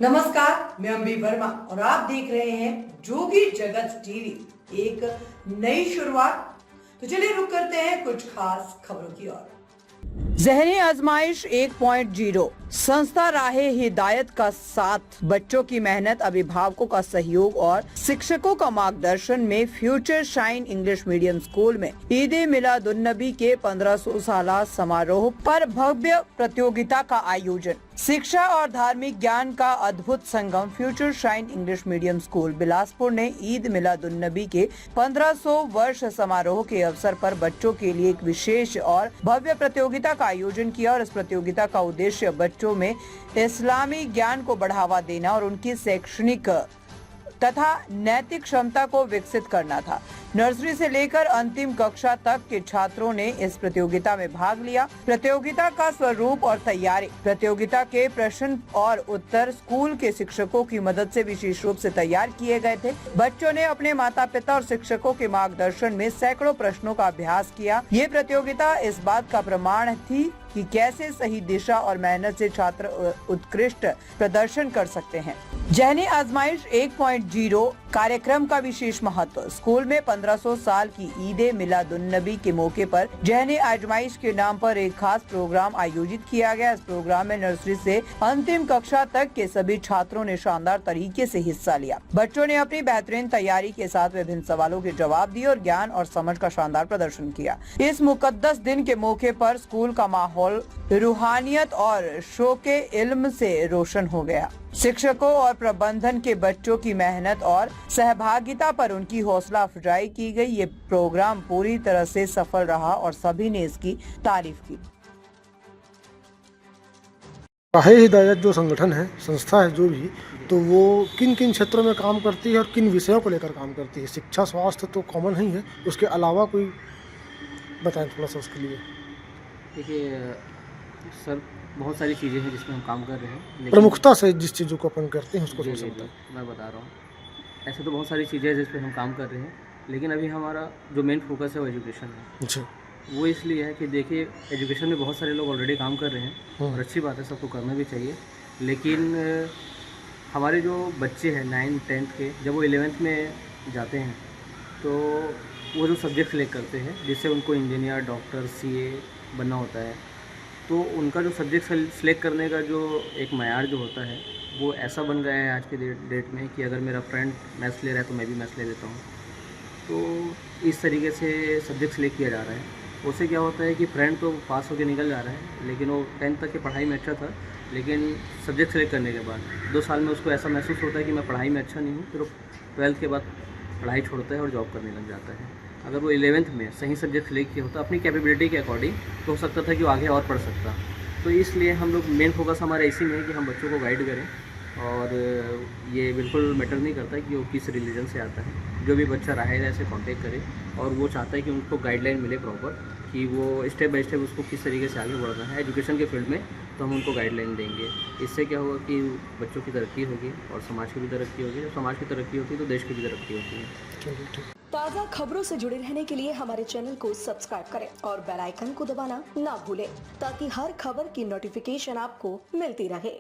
नमस्कार, मैं अम्बी वर्मा और आप देख रहे हैं जोगी जगत टीवी। एक नई शुरुआत। तो चलिए रुक करते हैं कुछ खास खबरों की ओर। जहनी आजमाइश 1.0 संस्था राहे हिदायत का साथ, बच्चों की मेहनत, अभिभावकों का सहयोग और शिक्षकों का मार्गदर्शन में future Shine English medium school में ईद मिलादुन्नबी के 1500 साला समारोह पर भव्य प्रतियोगिता का आयोजन। शिक्षा और धार्मिक ज्ञान का अद्भुत संगम Future Shine English medium school Bilaspur ने ईद मिलादुन्नबी के 1500 वर्ष समारोह के अवसर पर बच्चों के लिए एक विशेष और भव्य प्रतियोगिता का आयोजन किया और इस प्रतियोगिता का उद्देश्य बच्चों में इस्लामी ज्ञान को बढ़ावा देना और उनकी शैक्षणिक तथा नैतिक क्षमता को विकसित करना था। नर्सरी से लेकर अंतिम कक्षा तक के छात्रों ने इस प्रतियोगिता में भाग लिया। प्रतियोगिता का स्वरूप और तैयारी। प्रतियोगिता के प्रश्न और उत्तर स्कूल के शिक्षकों की मदद से विशेष रूप से तैयार किए गए थे। बच्चों ने अपने माता पिता और शिक्षकों के मार्गदर्शन में सैकड़ों प्रश्नों का अभ्यास किया। ये प्रतियोगिता इस बात का प्रमाण थी कि कैसे सही दिशा और मेहनत से छात्र उत्कृष्ट प्रदर्शन कर सकते हैं। जहनी आजमाइश 1.0 कार्यक्रम का विशेष महत्व। स्कूल में 1500 साल की ईद मिलादुन्नबी के मौके पर जहनी आजमाइश के नाम पर एक खास प्रोग्राम आयोजित किया गया। इस प्रोग्राम में नर्सरी से अंतिम कक्षा तक के सभी छात्रों ने शानदार तरीके से हिस्सा लिया। बच्चों ने अपनी बेहतरीन तैयारी के साथ विभिन्न सवालों के जवाब दिए और ज्ञान और समझ का शानदार प्रदर्शन किया। इस मुकद्दस दिन के मौके पर स्कूल का माहौल रूहानियत और शौके इल्म से रोशन हो गया। शिक्षकों और प्रबंधन के बच्चों की मेहनत और सहभागिता पर उनकी हौसला अफजाई की गई। ये प्रोग्राम पूरी तरह से सफल रहा और सभी ने इसकी तारीफ की। राहे हिदायत जो संगठन है, संस्था है जो भी, तो वो किन किन क्षेत्रों में काम करती है और किन विषयों को लेकर काम करती है? शिक्षा स्वास्थ्य तो कॉमन ही है, उसके अलावा कोई बताएं थोड़ा सा उसके लिए। देखिए सर, बहुत सारी चीज़ें हैं जिसमें हम काम कर रहे हैं, लेकिन प्रमुखता से जिस चीज़ों को अपन करते हैं उसको जी थोड़ा सा जी जी बताएं। मैं बता रहा हूँ। ऐसे तो बहुत सारी चीज़ें हैं जिस पे हम काम कर रहे हैं, लेकिन अभी हमारा जो मेन फोकस है वो एजुकेशन है। जी। वो इसलिए है कि देखिए, एजुकेशन में बहुत सारे लोग ऑलरेडी काम कर रहे हैं और अच्छी बात है, सबको करना भी चाहिए। लेकिन हमारे जो बच्चे हैं 9th 10th के, जब वो 11th में जाते हैं तो वो जो सब्जेक्ट सेलेक्ट करते हैं जिससे उनको इंजीनियर, डॉक्टर, CA बनना होता है, तो उनका जो सब्जेक्ट सेलेक्ट करने का जो एक मयार जो होता है वो ऐसा बन गया है आज के डेट में कि अगर मेरा फ्रेंड मैथ्स ले रहा है तो मैं भी मैथ्स ले लेता हूँ। तो इस तरीके से सब्जेक्ट सेलेक्ट किया जा रहा है। उससे क्या होता है कि फ्रेंड तो पास होकर निकल जा रहा है, लेकिन वो 10th तक की पढ़ाई में अच्छा था, लेकिन सब्जेक्ट सेलेक्ट करने के बाद 2 साल में उसको ऐसा महसूस होता है कि मैं पढ़ाई में अच्छा नहीं हूँ। फिर वो 12th के बाद पढ़ाई छोड़ता है और जॉब करने लग जाता है। अगर वो 11th में सही सब्जेक्ट सेलेक्ट किया होता अपनी कैपेबिलिटी के अकॉर्डिंग, तो हो सकता था कि वो आगे और पढ़ सकता। तो इसलिए हम लोग मेन फोकस हमारा इसी में है कि हम बच्चों को गाइड करें। और ये बिल्कुल मैटर नहीं करता कि वो किस रिलीजन से आता है। जो भी बच्चा राहे से कांटेक्ट करे और वो चाहता है कि उनको गाइडलाइन मिले प्रॉपर, कि वो स्टेप बाय स्टेप उसको किस तरीके से आगे बढ़ना है एजुकेशन के फील्ड में, तो हम उनको गाइडलाइन देंगे। इससे क्या होगा कि बच्चों की तरक्की होगी और समाज की भी तरक्की होगी। जब समाज की तरक्की होती है तो देश की भी तरक्की होती है। ताज़ा खबरों से जुड़े रहने के लिए हमारे चैनल को सब्सक्राइब करें और बेल आइकन को दबाना ना भूलें, ताकि हर खबर की नोटिफिकेशन आपको मिलती रहे।